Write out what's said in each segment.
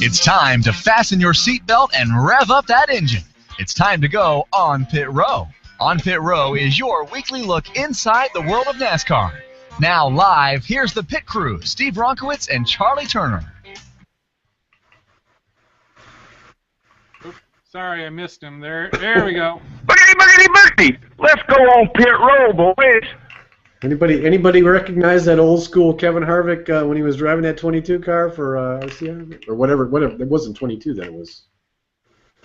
It's time to fasten your seatbelt and rev up that engine. It's time to go on Pit Row. On Pit Row is your weekly look inside the world of NASCAR. Now live, here's the pit crew, Steve Ronkowitz and Charlie Turner. Oops, sorry, I missed him there. There we go. Boogity! Let's go on Pit Row, boys. Anybody recognize that old school Kevin Harvick when he was driving that 22 car for RCR or whatever? It wasn't 22 then. It was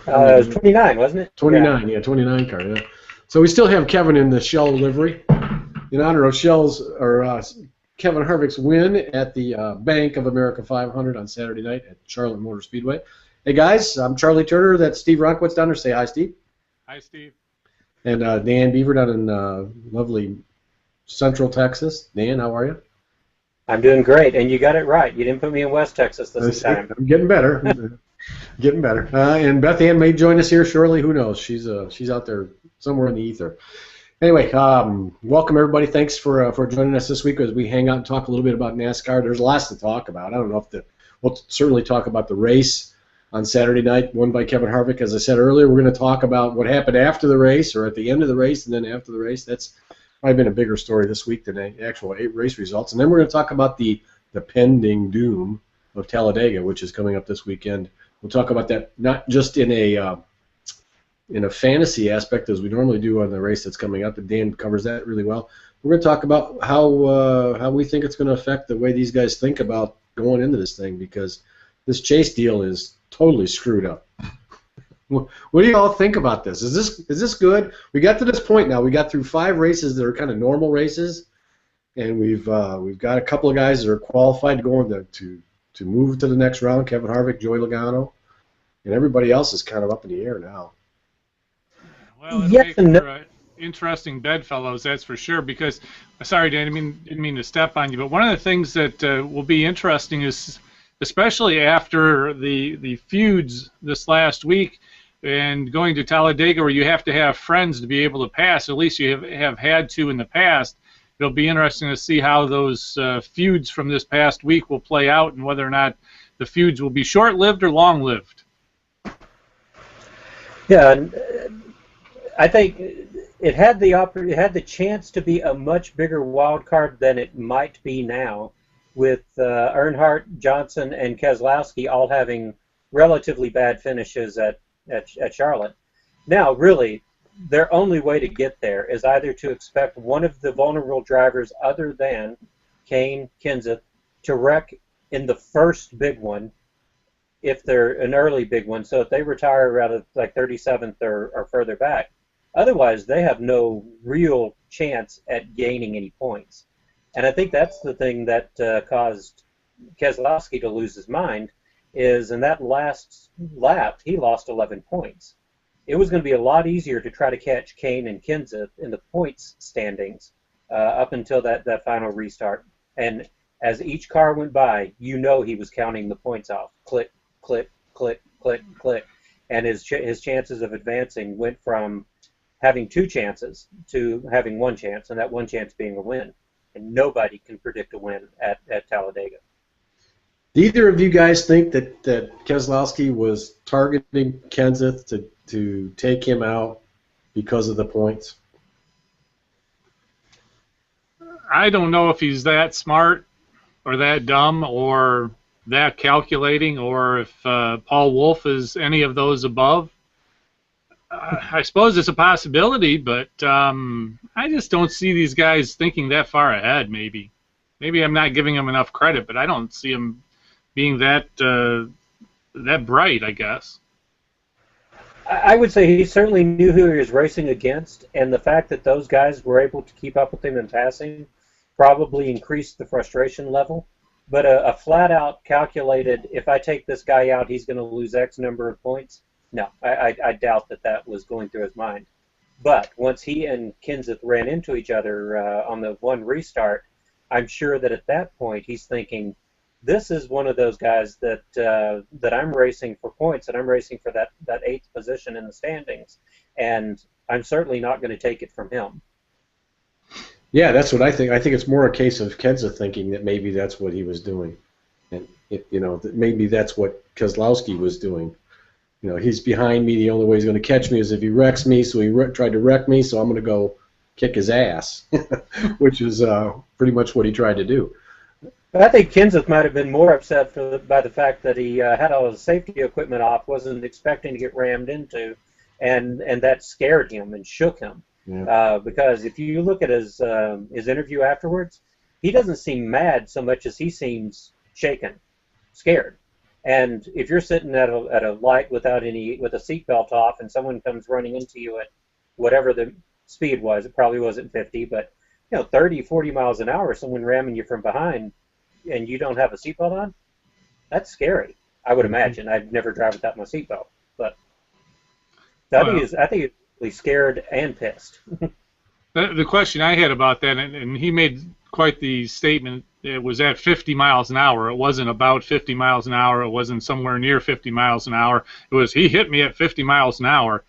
29, wasn't it? 29, yeah, 29 car. Yeah. So we still have Kevin in the Shell livery in honor of Kevin Harvick's win at the Bank of America 500 on Saturday night at Charlotte Motor Speedway. Hey guys, I'm Charlie Turner. That's Steve Ronkowitz down there. Say hi, Steve. Hi, Steve. And Dan Beaver down in lovely Central Texas. Dan, how are you? I'm doing great, and you got it right. You didn't put me in West Texas this time. I'm getting better. Getting better. And Beth Ann may join us here shortly. Who knows? She's out there somewhere in the ether. Anyway, welcome everybody. Thanks for joining us this week as we hang out and talk a little bit about NASCAR. There's lots to talk about. I don't know if we'll certainly talk about the race on Saturday night, won by Kevin Harvick. As I said earlier, we're going to talk about what happened after the race or at the end of the race and then after the race. That's probably been a bigger story this week than the actual 8 race results. And then we're going to talk about the pending doom of Talladega, which is coming up this weekend. We'll talk about that not just in a fantasy aspect as we normally do on the race that's coming up, and Dan covers that really well. We're going to talk about how we think it's going to affect the way these guys think about going into this thing, because this Chase deal is totally screwed up. What do you all think about this? Is this good? We got to this point now. We got through 5 races that are kind of normal races, and we've got a couple of guys that are qualified to go to move to the next round. Kevin Harvick, Joey Logano, and everybody else is kind of up in the air now. Well, it'll make for interesting bedfellows, that's for sure. Because, sorry, Dan, didn't mean to step on you, but one of the things that will be interesting is, especially after the feuds this last week, and going to Talladega where you have to have friends to be able to pass, at least you have had to in the past. It'll be interesting to see how those feuds from this past week will play out and whether or not the feuds will be short-lived or long-lived. Yeah, I think it had the chance to be a much bigger wild card than it might be now, with Earnhardt, Johnson, and Keselowski all having relatively bad finishes at Charlotte. Now, really, their only way to get there is either to expect one of the vulnerable drivers other than Kane, Kenseth, to wreck in the first big one, if they're an early big one. So if they retire out of like 37th or further back, otherwise they have no real chance at gaining any points. And I think that's the thing that caused Keselowski to lose his mind, is in that last lap he lost 11 points. It was going to be a lot easier to try to catch Kane and Kenseth in the points standings up until that final restart. And as each car went by, he was counting the points off. Click, click, click, click, click. And his chances of advancing went from having 2 chances to having 1 chance, and that 1 chance being a win. And nobody can predict a win at Talladega. Do either of you guys think that Keselowski was targeting Kenseth to take him out because of the points? I don't know if he's that smart or that dumb or that calculating, or if Paul Wolfe is any of those above. I suppose it's a possibility, but I just don't see these guys thinking that far ahead. Maybe I'm not giving them enough credit, but I don't see them being that bright, I guess. I would say he certainly knew who he was racing against, and the fact that those guys were able to keep up with him in passing probably increased the frustration level. But a flat-out calculated, if I take this guy out, he's going to lose X number of points, no, I doubt that was going through his mind. But once he and Kenseth ran into each other on the one restart, I'm sure that at that point he's thinking, this is one of those guys that I'm racing for points, and I'm racing for that 8th position in the standings, and I'm certainly not going to take it from him. Yeah, that's what I think. I think it's more a case of Kenseth thinking that maybe that's what he was doing. And maybe that's what Keselowski was doing. He's behind me. The only way he's going to catch me is if he wrecks me. So he tried to wreck me. So I'm going to go kick his ass, which is pretty much what he tried to do. But I think Kenseth might have been more upset by the fact that he had all his safety equipment off, wasn't expecting to get rammed into, and that scared him and shook him. Yeah. Because if you look at his interview afterwards, he doesn't seem mad so much as he seems shaken, scared. And if you're sitting at a light with a seatbelt off, and someone comes running into you at whatever the speed was, it probably wasn't 50, but 30, 40 miles an hour, someone ramming you from behind, and you don't have a seatbelt on, that's scary. I would imagine. I'd never drive without my seatbelt, but I think he's scared and pissed. The question I had about that, and he made quite the statement. It was at 50 miles an hour. It wasn't about 50 miles an hour. It wasn't somewhere near 50 miles an hour. It was he hit me at 50 miles an hour,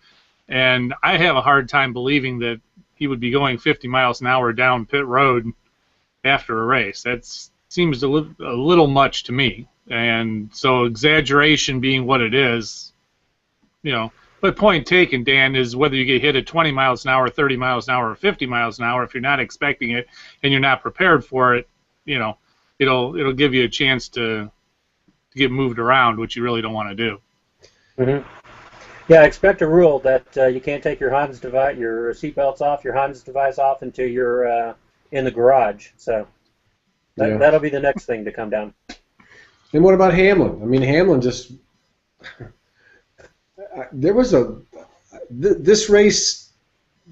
and I have a hard time believing that he would be going 50 miles an hour down pit road after a race. That seems a little much to me. And so exaggeration being what it is, But point taken, Dan, is whether you get hit at 20 miles an hour, 30 miles an hour, or 50 miles an hour, if you're not expecting it and you're not prepared for it, it'll give you a chance to get moved around, which you really don't want to do. Mm-hmm. Yeah, expect a rule that you can't take your seatbelts off, your Hans device off until you're in the garage. So that'll be the next thing to come down. And what about Hamlin? I mean, Hamlin just this race.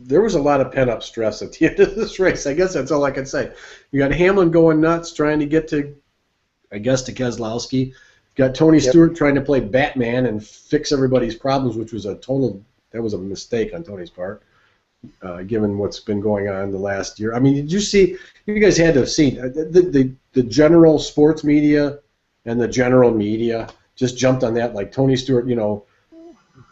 There was a lot of pent-up stress at the end of this race. I guess that's all I can say. You got Hamlin going nuts trying to get to Keselowski. You got Tony Stewart trying to play Batman and fix everybody's problems, which was that was a mistake on Tony's part, given what's been going on the last year. I mean, did you see? You guys had to have seen the general sports media and the general media just jumped on that like Tony Stewart,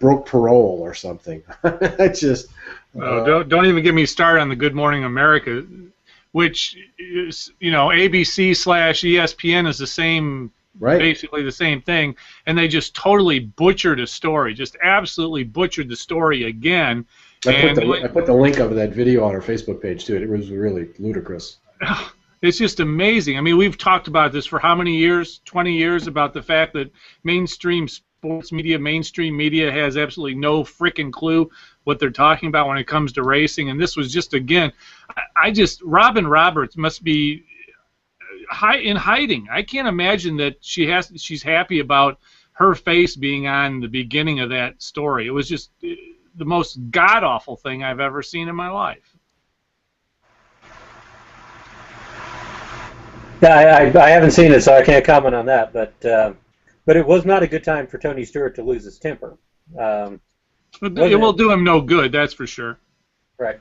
broke parole or something. It's just don't even get me started on the Good Morning America, which is ABC/ESPN is the same, basically the same thing, and they just totally butchered a story, just absolutely butchered the story again. I put the link of that video on our Facebook page too. It was really ludicrous. It's just amazing. I mean, we've talked about this for how many years? 20 years, about the fact that mainstream sports media, mainstream media has absolutely no freaking clue what they're talking about when it comes to racing. And this was just, again, Robin Roberts must be in hiding. I can't imagine that she's happy about her face being on the beginning of that story. It was just the most god-awful thing I've ever seen in my life. Yeah, I haven't seen it, so I can't comment on that. But it was not a good time for Tony Stewart to lose his temper. It will do him no good, that's for sure. Right.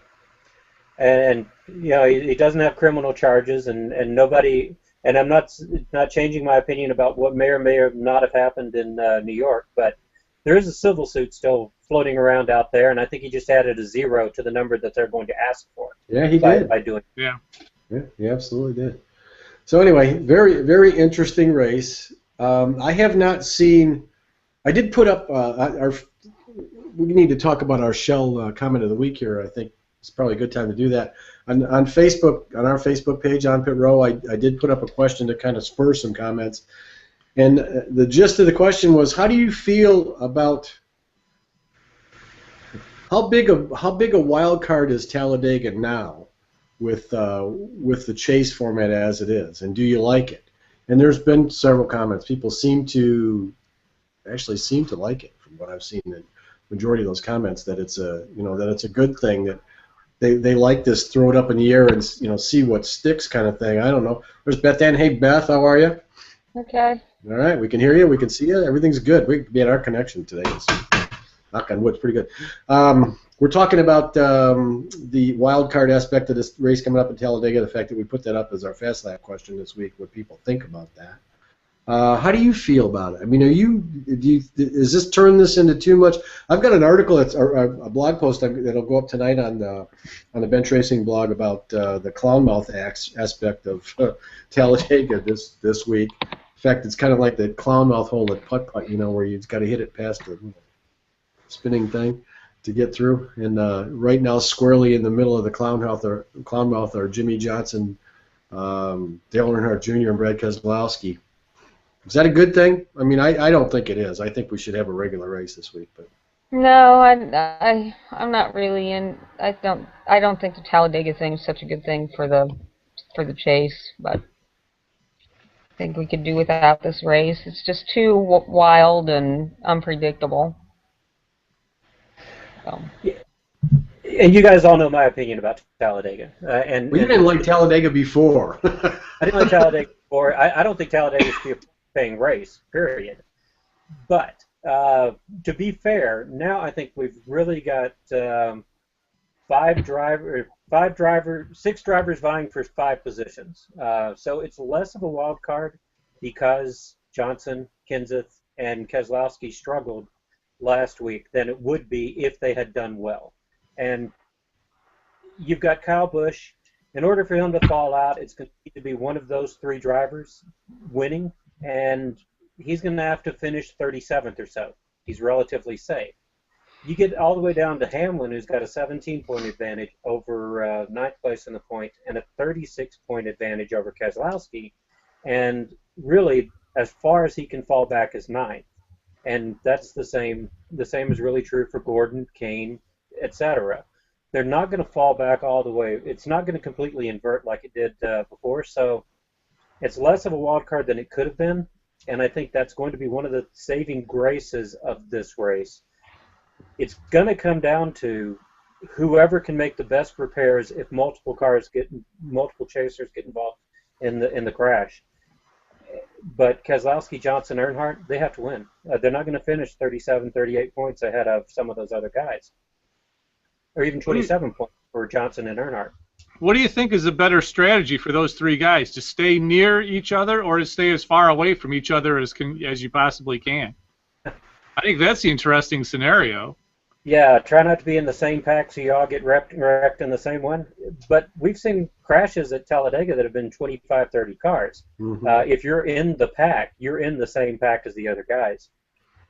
And he doesn't have criminal charges, and nobody. And I'm not changing my opinion about what may or may not have happened in New York, but there is a civil suit still floating around out there, and I think he just added a 0 to the number that they're going to ask for. Yeah, he did. By doing. Yeah. Yeah, he absolutely did. So anyway, very, very interesting race. I have not seen. I did put up we need to talk about our Shell comment of the week here. I think it's probably a good time to do that. On Facebook, on our Facebook page, on Pit Row, I did put up a question to kind of spur some comments. And the gist of the question was, how do you feel about how big a wild card is Talladega now with the chase format as it is, and do you like it? And there's been several comments. People seem to like it, from what I've seen. The majority of those comments that it's a good thing, that they like this throw it up in the air and see what sticks kind of thing. I don't know. There's Beth Ann. Hey Beth, how are you? Okay. All right, we can hear you. We can see you. Everything's good. Our connection today is, knock on wood, it's pretty good. We're talking about the wild card aspect of this race coming up in Talladega, the fact that we put that up as our Fast Lap question this week, what people think about that. How do you feel about it? I mean, is this turn this into too much? I've got an article, a blog post that'll go up tonight on the Bench Racing blog about the clown mouth aspect of Talladega this week. The fact, it's kind of like the clown mouth hole at putt-putt, where you've got to hit it past the spinning thing to get through. And right now, squarely in the middle of the clown mouth are Jimmy Johnson, Dale Earnhardt Jr., and Brad Keselowski. Is that a good thing? I mean, I don't think it is. I think we should have a regular race this week. But no, I'm not really in. I don't think the Talladega thing is such a good thing for the chase, but I think we could do without this race. It's just too wild and unpredictable. So. Yeah. And you guys all know my opinion about Talladega. You didn't like Talladega before. I didn't like Talladega before. I don't think Talladega should be a paying race, period. But to be fair, now I think we've really got 6 drivers vying for 5 positions. So it's less of a wild card because Johnson, Kenseth, and Keselowski struggled last week than it would be if they had done well. And you've got Kyle Busch. In order for him to fall out, it's going to need to be one of those 3 drivers winning, and he's going to have to finish 37th or so. He's relatively safe. You get all the way down to Hamlin, who's got a 17-point advantage over 9th place in the point and a 36-point advantage over Keselowski, and really, as far as he can fall back is 9th. And that's the same. The same is really true for Gordon, Kane, etc. They're not going to fall back all the way. It's not going to completely invert like it did before. So it's less of a wild card than it could have been, and I think that's going to be one of the saving graces of this race. It's going to come down to whoever can make the best repairs if multiple chasers get involved in the crash. But Keselowski, Johnson, Earnhardt, they have to win. They're not going to finish 37, 38 points ahead of some of those other guys, or even 27 points for Johnson and Earnhardt. What do you think is a better strategy for those 3 guys, to stay near each other or to stay as far away from each other as you possibly can? I think that's the interesting scenario. Yeah, try not to be in the same pack so you all get wrecked in the same one. But we've seen crashes at Talladega that have been 25, 30 cars. Mm-hmm. If you're in the pack, you're in the same pack as the other guys.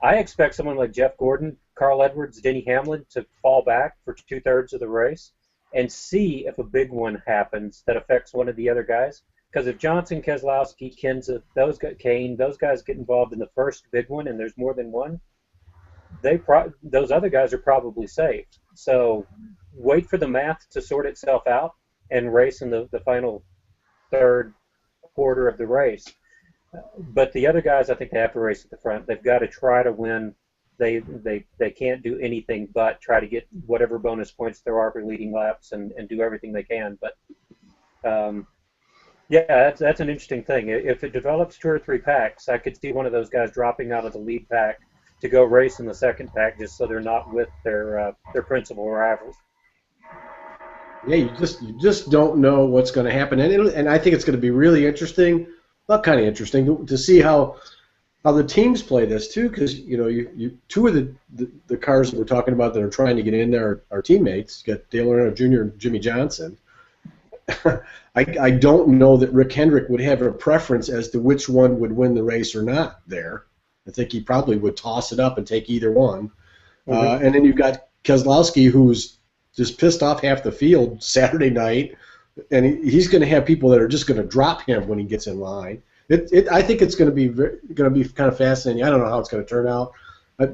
I expect someone like Jeff Gordon, Carl Edwards, Denny Hamlin to fall back for 2/3 of the race and see if a big one happens that affects one of the other guys. Because if Johnson, Keselowski, Kenseth, Kane, those guys get involved in the first big one and there's more than one, those other guys are probably safe. So wait for the math to sort itself out and race in the final third quarter of the race. But the other guys, I think they have to race at the front. They've got to try to win. They can't do anything but try to get whatever bonus points there are for leading laps and do everything they can. But yeah, that's an interesting thing. If it develops 2 or 3 packs, I could see one of those guys dropping out of the lead pack to go race in the second pack just so they're not with their principal rivals. Yeah, you just don't know what's going to happen, and I think it's going to be really interesting. Well, kind of interesting to see how the teams play this too, because you 2 of the cars that we're talking about that are trying to get in there are teammates. You got Dale Earnhardt Jr. and Jimmy Johnson. I don't know that Rick Hendrick would have a preference as to which one would win the race or not there. I think he probably would toss it up and take either one. Mm-hmm. And then you've got Keselowski, who's just pissed off half the field Saturday night, and he's going to have people that are just going to drop him when he gets in line. I think it's going to be kind of fascinating. I don't know how it's going to turn out.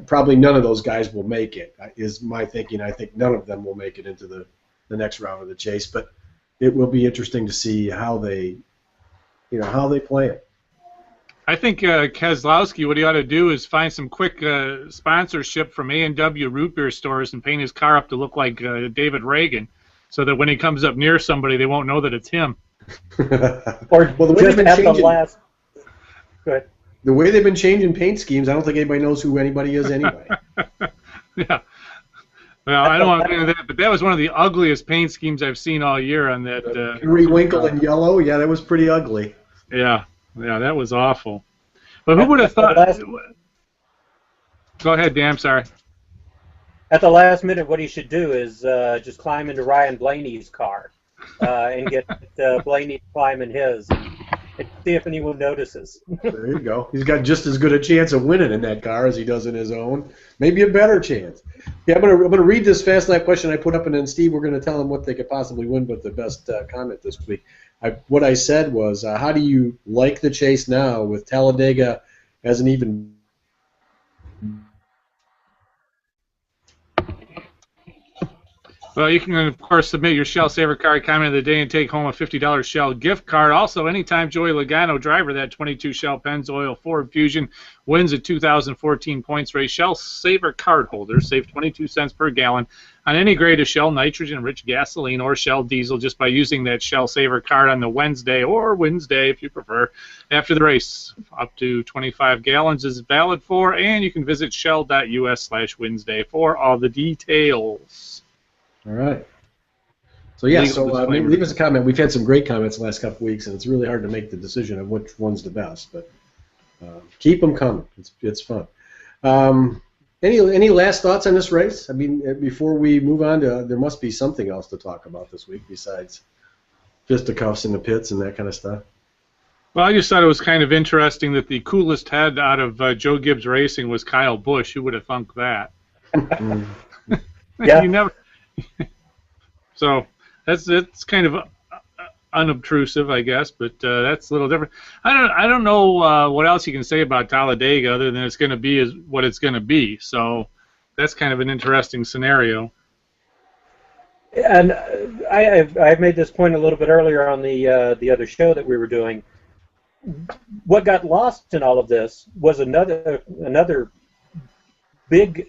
Probably none of those guys will make it, is my thinking. I think none of them will make it into the next round of the chase, but it will be interesting to see how they play it. I think Keselowski, what he ought to do is find some quick sponsorship from A&W root beer stores and paint his car up to look like David Reagan, so that when he comes up near somebody, they won't know that it's him. Or well, just at the last. Go ahead. The way they've been changing paint schemes, I don't think anybody knows who anybody is anyway. Yeah. Well, I don't want to get into that, but that was one of the ugliest paint schemes I've seen all year on that. Wrinkle and yellow, yeah, that was pretty ugly. Yeah, that was awful. But who would have thought? Go ahead, Dan. Sorry. At the last minute, what he should do is just climb into Ryan Blaney's car and get Blaney to climb in his. and see if anyone notices. There you go. He's got just as good a chance of winning in that car as he does in his own. Maybe a better chance. Yeah, I'm gonna read this fast lap question I put up, and then Steve, we're gonna tell them what they could possibly win, but the best comment this week. What I said was, how do you like the chase now with Talladega as an even? Well, you can, of course, submit your Shell Saver Card comment of the day and take home a $50 Shell gift card. Also, anytime Joey Logano, driver that 22 Shell Pennzoil Ford Fusion, wins a 2014 points race, Shell Saver Card holders save 22 cents per gallon on any grade of Shell nitrogen-rich gasoline or Shell diesel just by using that Shell Saver Card on the Wednesday or Wednesday, if you prefer, after the race. Up to 25 gallons is valid for, and you can visit shell.us/Wednesday for all the details. All right. So yeah, leave us a comment. We've had some great comments the last couple of weeks, and it's really hard to make the decision of which one's the best. But keep them coming. It's fun. Any last thoughts on this race? I mean, before we move on to, there must be something else to talk about this week besides fisticuffs in the pits and that kind of stuff. Well, I just thought it was kind of interesting that the coolest head out of Joe Gibbs Racing was Kyle Busch. Who would have thunk that? Yeah. You never. So that's kind of unobtrusive, I guess, but that's a little different. I don't know what else you can say about Talladega other than it's going to be what it's going to be. So that's kind of an interesting scenario. And I made this point a little bit earlier on the other show that we were doing. What got lost in all of this was another big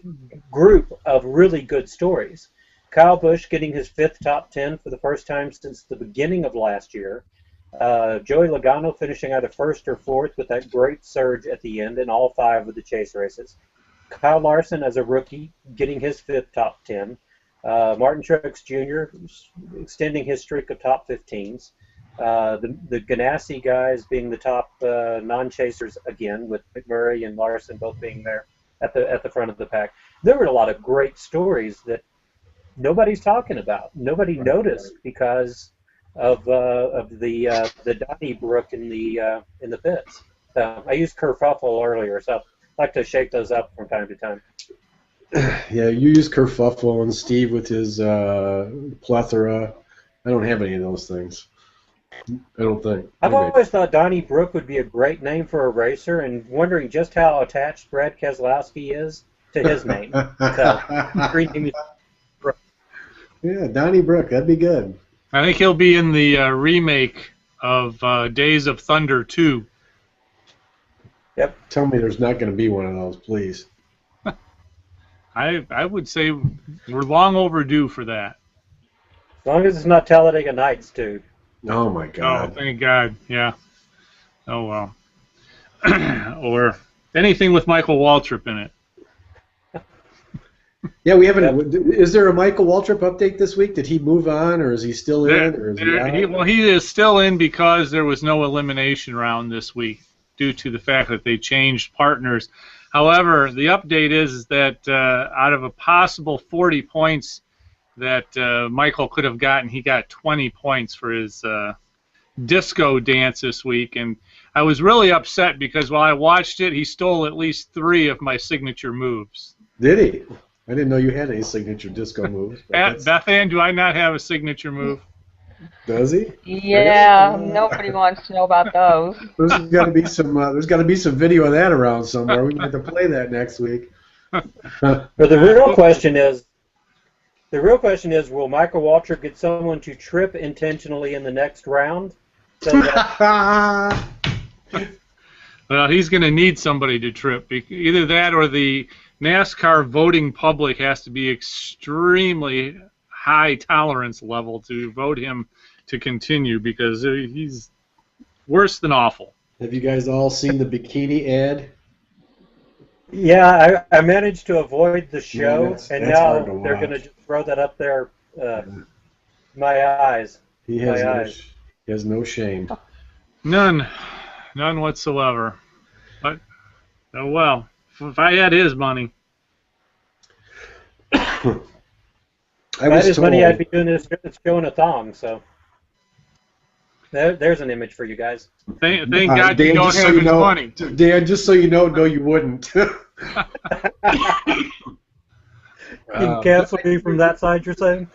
group of really good stories. Kyle Busch getting his 5th top 10 for the first time since the beginning of last year. Joey Logano finishing either 1st or 4th with that great surge at the end in all 5 of the chase races. Kyle Larson as a rookie getting his 5th top 10. Martin Truex Jr. extending his streak of top 15s. The Ganassi guys being the top non-chasers again, with McMurray and Larson both being there at the front of the pack. There were a lot of great stories that nobody's talking about. Nobody noticed because of the Donnybrook in the pits. I used kerfuffle earlier, so I like to shake those up from time to time. Yeah, you use kerfuffle, and Steve with his plethora. I don't have any of those things. I don't think. I've always thought Donnybrook would be a great name for a racer, and wondering just how attached Brad Keselowski is to his name. Yeah, Donnybrook, that'd be good. I think he'll be in the remake of Days of Thunder 2. Yep. Tell me there's not going to be one of those, please. I would say we're long overdue for that. As long as it's not Talladega Nights, too. Oh, my God. Oh, thank God, yeah. Oh, well. Or anything with Michael Waltrip in it. Yeah, we haven't. Is there a Michael Waltrip update this week? Did he move on, or is he still in, or is he out? He is still in because there was no elimination round this week due to the fact that they changed partners. However, the update is that out of a possible 40 points that Michael could have gotten, he got 20 points for his disco dance this week, and I was really upset because while I watched it, he stole at least 3 of my signature moves. Did he? I didn't know you had any signature disco moves. Beth Ann, do I not have a signature move? Does he? Yeah, nobody wants to know about those. There's got to be some. There's got to be some video of that around somewhere. We might have to play that next week. But the real question is, will Michael Waltrip get someone to trip intentionally in the next round? So that Well, he's going to need somebody to trip. Either that or the NASCAR voting public has to be extremely high tolerance level to vote him to continue because he's worse than awful. Have you guys all seen the bikini ad? Yeah, I managed to avoid the show, that's now they're going to just throw that up there. My eyes. He has no shame. None whatsoever. But oh well. If I had his money. If I had his money, I'd be doing this show in a thong, so. There's an image for you guys. Thank God Dan, you don't have his money. Dan, just so you know, no, you wouldn't. You can cancel me from that side, you're saying?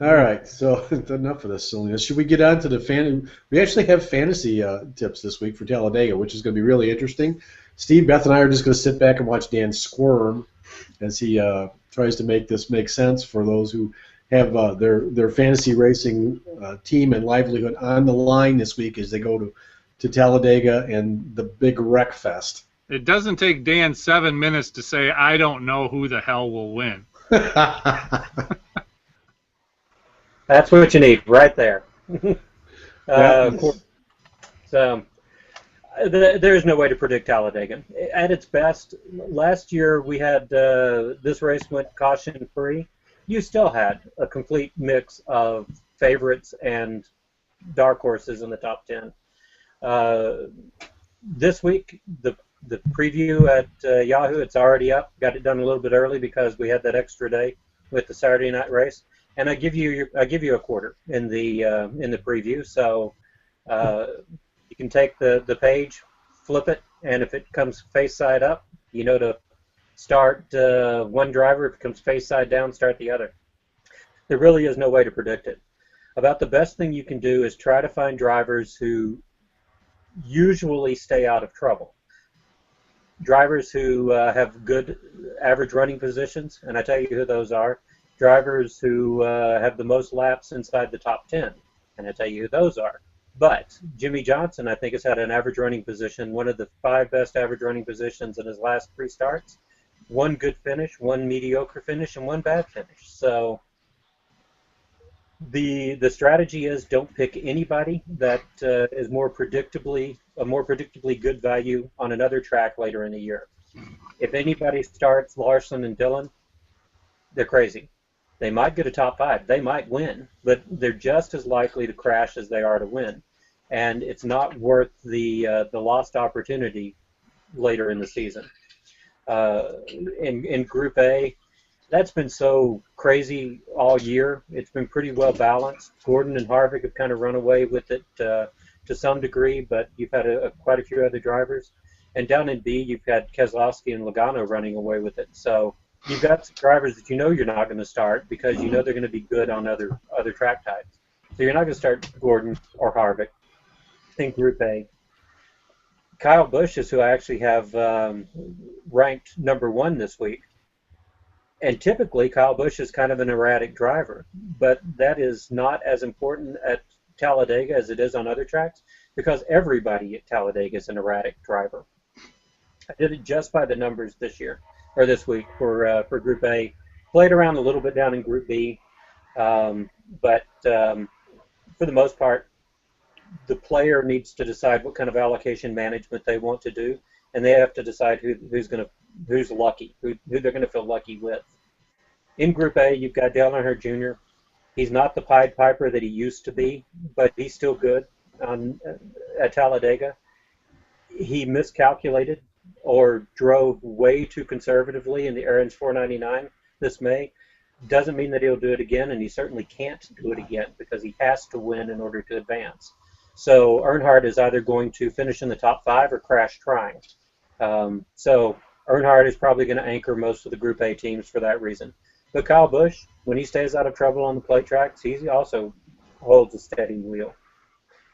All right, so enough of this silliness. Should we get on to the fan? We actually have fantasy tips this week for Talladega, which is going to be really interesting. Steve, Beth, and I are just going to sit back and watch Dan squirm as he tries to make this make sense for those who have their fantasy racing team and livelihood on the line this week as they go to Talladega and the big wreck fest. It doesn't take Dan 7 minutes to say, I don't know who the hell will win. That's what you need right there. Of course, so there's no way to predict Talladega. At its best, last year we had this race went caution-free. You still had a complete mix of favorites and dark horses in the top 10. This week, the preview at Yahoo, it's already up. Got it done a little bit early because we had that extra day with the Saturday night race. And I give you a quarter in the preview, so you can take the page, flip it, and if it comes face side up, you know to start one driver. If it comes face side down, start the other. There really is no way to predict it. About the best thing you can do is try to find drivers who usually stay out of trouble. Drivers who have good average running positions, and I tell you who those are. Drivers who have the most laps inside the top 10, and I tell you who those are. But Jimmy Johnson, I think, has had an average running position, one of the 5 best average running positions in his last 3 starts. 1 good finish, 1 mediocre finish, and 1 bad finish. So the strategy is don't pick anybody that is a more predictably good value on another track later in the year. If anybody starts Larson and Dillon, they're crazy. They might get a top 5. They might win, but they're just as likely to crash as they are to win. And it's not worth the lost opportunity later in the season. In Group A, that's been so crazy all year. It's been pretty well balanced. Gordon and Harvick have kind of run away with it to some degree, but you've had quite a few other drivers. And down in B, you've had Keselowski and Logano running away with it. So you've got some drivers that you know you're not going to start because you know they're going to be good on other track types. So you're not going to start Gordon or Harvick in Group A. Kyle Busch is who I actually have ranked number 1 this week. And typically, Kyle Busch is kind of an erratic driver, but that is not as important at Talladega as it is on other tracks because everybody at Talladega is an erratic driver. I did it just by the numbers this week for Group A. Played around a little bit down in Group B, but for the most part, the player needs to decide what kind of allocation management they want to do, and they have to decide who's lucky, who they're going to feel lucky with. In Group A, you've got Dale Earnhardt Jr. He's not the Pied Piper that he used to be, but he's still good at Talladega. He miscalculated or drove way too conservatively in the Aaron's 499 this May. Doesn't mean that he'll do it again, and he certainly can't do it again because he has to win in order to advance. So Earnhardt is either going to finish in the top 5 or crash trying. So Earnhardt is probably going to anchor most of the Group A teams for that reason. But Kyle Busch, when he stays out of trouble on the plate tracks, he also holds a steady wheel.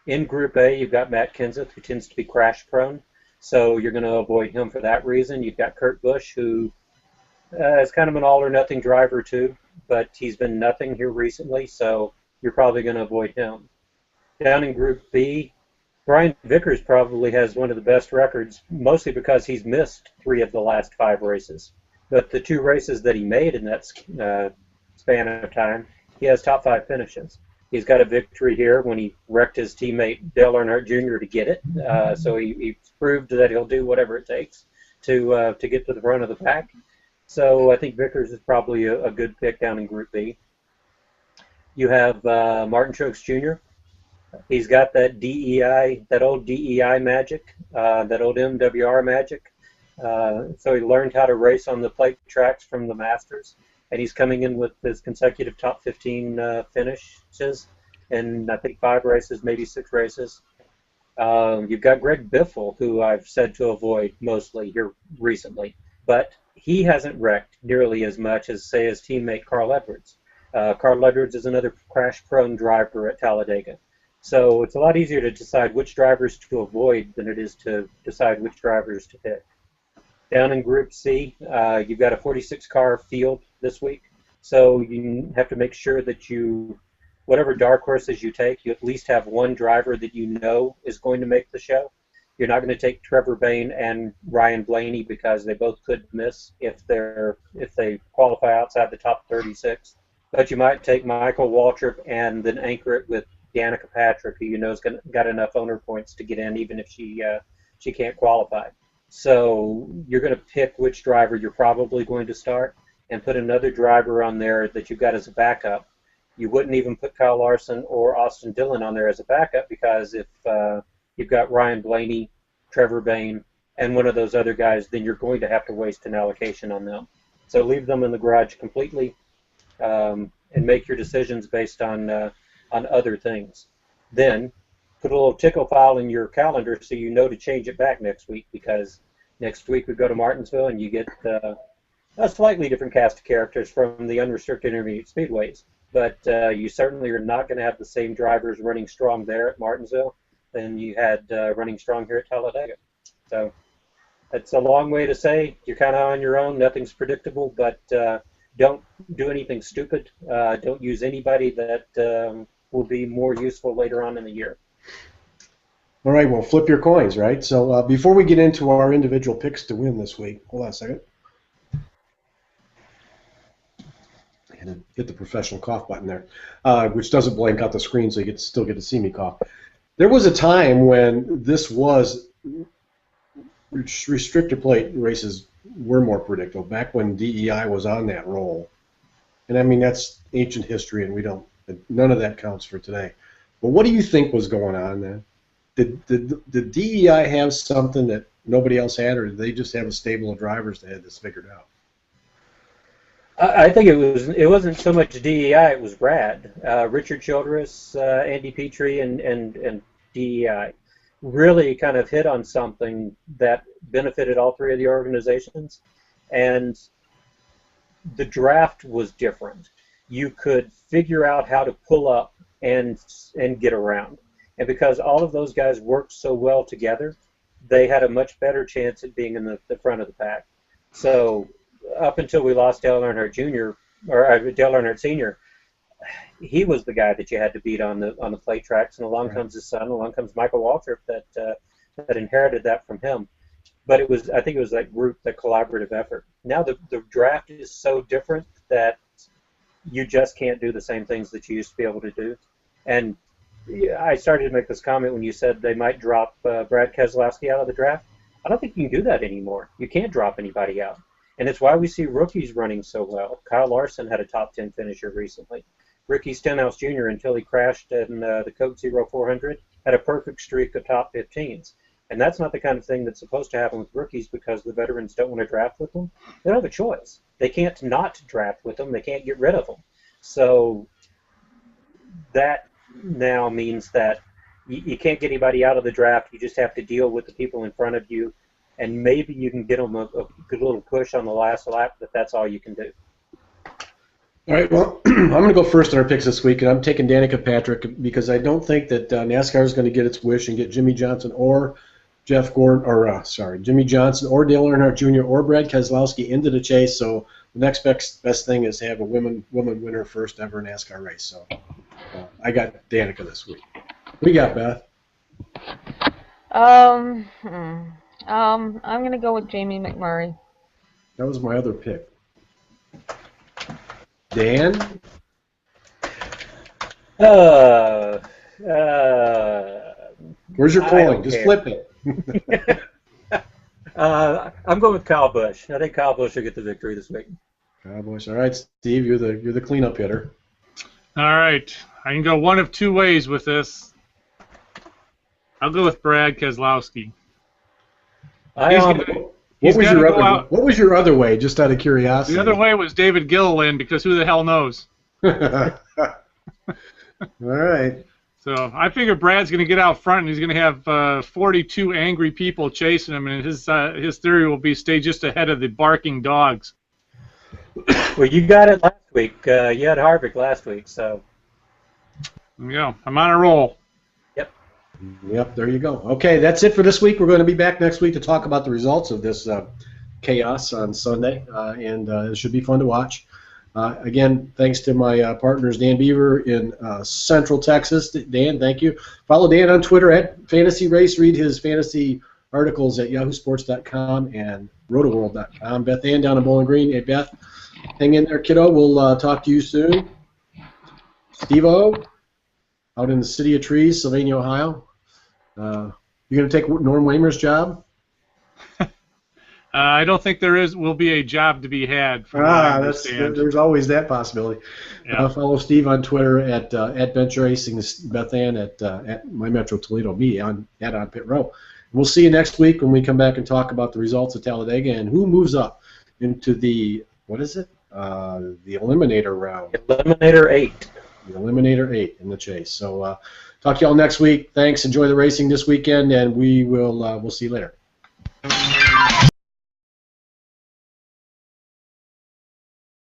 In Group A, you've got Matt Kenseth, who tends to be crash prone. So you're going to avoid him for that reason. You've got Kurt Busch, who is kind of an all-or-nothing driver too, but he's been nothing here recently, so you're probably going to avoid him. Down in Group B, Brian Vickers probably has one of the best records, mostly because he's missed 3 of the last 5 races. But the 2 races that he made in that span of time, he has top 5 finishes. He's got a victory here when he wrecked his teammate Dale Earnhardt Jr. to get it. So he proved that he'll do whatever it takes to get to the front of the pack. So I think Vickers is probably a good pick down in Group B. You have Martin Truex Jr. He's got that DEI, that old DEI magic, that old MWR magic. So he learned how to race on the plate tracks from the Masters, and he's coming in with his consecutive top 15 finishes. in I think 5 races, maybe 6 races. You've got Greg Biffle, who I've said to avoid mostly here recently, but he hasn't wrecked nearly as much as, say, his teammate Carl Edwards. Carl Edwards is another crash-prone driver at Talladega. So it's a lot easier to decide which drivers to avoid than it is to decide which drivers to pick. Down in Group C, you've got a 46-car field this week, so you have to make sure that whatever dark horses you take, you at least have one driver that you know is going to make the show. You're not going to take Trevor Bayne and Ryan Blaney because they both could miss if they qualify outside the top 36. But you might take Michael Waltrip and then anchor it with Danica Patrick, who you know has got enough owner points to get in, even if she can't qualify. So you're going to pick which driver you're probably going to start and put another driver on there that you've got as a backup. You wouldn't even put Kyle Larson or Austin Dillon on there as a backup because if you've got Ryan Blaney, Trevor Bayne, and one of those other guys, then you're going to have to waste an allocation on them. So leave them in the garage completely and make your decisions based on other things. Then put a little tickle file in your calendar so you know to change it back next week, because next week we go to Martinsville and you get a slightly different cast of characters from the unrestricted intermediate speedways. But you certainly are not going to have the same drivers running strong there at Martinsville than you had running strong here at Talladega. So that's a long way to say you're kind of on your own. Nothing's predictable, but don't do anything stupid. Don't use anybody that will be more useful later on in the year. All right, well, flip your coins, right? So before we get into our individual picks to win this week, hold on a second. And hit the professional cough button there, which doesn't blank out the screen, so you still get to see me cough. There was a time when this was restrictor plate races were more predictable, back when DEI was on that roll. And I mean, that's ancient history, and none of that counts for today. But what do you think was going on then? Did DEI have something that nobody else had, or did they just have a stable of drivers that had this figured out? I think it wasn't so much DEI, it was Brad. Richard Childress, Andy Petrie, and DEI really kind of hit on something that benefited all 3 of the organizations. And the draft was different. You could figure out how to pull up and get around. And because all of those guys worked so well together, they had a much better chance at being in the front of the pack. So up until we lost Dale Earnhardt Jr. or Dale Earnhardt Sr., he was the guy that you had to beat on the plate tracks, and along comes his son, along comes Michael Waltrip that inherited that from him. But I think it was that group, that collaborative effort. Now the draft is so different that you just can't do the same things that you used to be able to do. And I started to make this comment when you said they might drop Brad Keselowski out of the draft. I don't think you can do that anymore. You can't drop anybody out. And it's why we see rookies running so well. Kyle Larson had a top 10 finisher recently. Ricky Stenhouse Jr., until he crashed in the Coke Zero 400, had a perfect streak of top 15s. And that's not the kind of thing that's supposed to happen with rookies, because the veterans don't want to draft with them. They don't have a choice. They can't not draft with them. They can't get rid of them. So that now means that you can't get anybody out of the draft. You just have to deal with the people in front of you. And maybe you can get them a good little push on the last lap, but that's all you can do. All right, well, I'm going to go first in our picks this week, and I'm taking Danica Patrick because I don't think that NASCAR is going to get its wish and get Jimmy Johnson or Jimmy Johnson or Dale Earnhardt Jr. or Brad Keselowski into the chase. So the next best thing is to have a woman winner first ever NASCAR race. So I got Danica this week. What you got, Beth? I'm going to go with Jamie McMurray. That was my other pick. Dan? Where's your polling? Just flip it. I'm going with Kyle Busch. I think Kyle Busch will get the victory this week. Kyle Busch. All right, Steve, you're the cleanup hitter. All right. I can go one of 2 ways with this. I'll go with Brad Keselowski. What was your other way, just out of curiosity? The other way was David Gilliland, because who the hell knows? right. So I figure Brad's going to get out front, and he's going to have 42 angry people chasing him, and his theory will be stay just ahead of the barking dogs. Well, you got it last week. You had Harvick last week, so. Yeah, I'm on a roll. Yep, there you go. Okay, that's it for this week. We're going to be back next week to talk about the results of this chaos on Sunday, and it should be fun to watch. Again, thanks to my partners, Dan Beaver in Central Texas. Dan, thank you. Follow Dan on Twitter at Fantasy Race. Read his fantasy articles at yahoosports.com and rotoworld.com. Beth Ann down in Bowling Green. Hey, Beth, hang in there, kiddo. We'll talk to you soon. Steve-O, out in the City of Trees, Sylvania, Ohio. You're going to take Norm Waymer's job? I don't think will be a job to be had. From what I understand. There's always that possibility. Yeah. Follow Steve on Twitter at Venture Racing, Beth Ann at My Metro Toledo, me on Pit Row. We'll see you next week when we come back and talk about the results of Talladega and who moves up into the, what is it? The Eliminator round. Eliminator 8. The Eliminator 8 in the chase. So talk to y'all next week. Thanks. Enjoy the racing this weekend, and we'll see you later.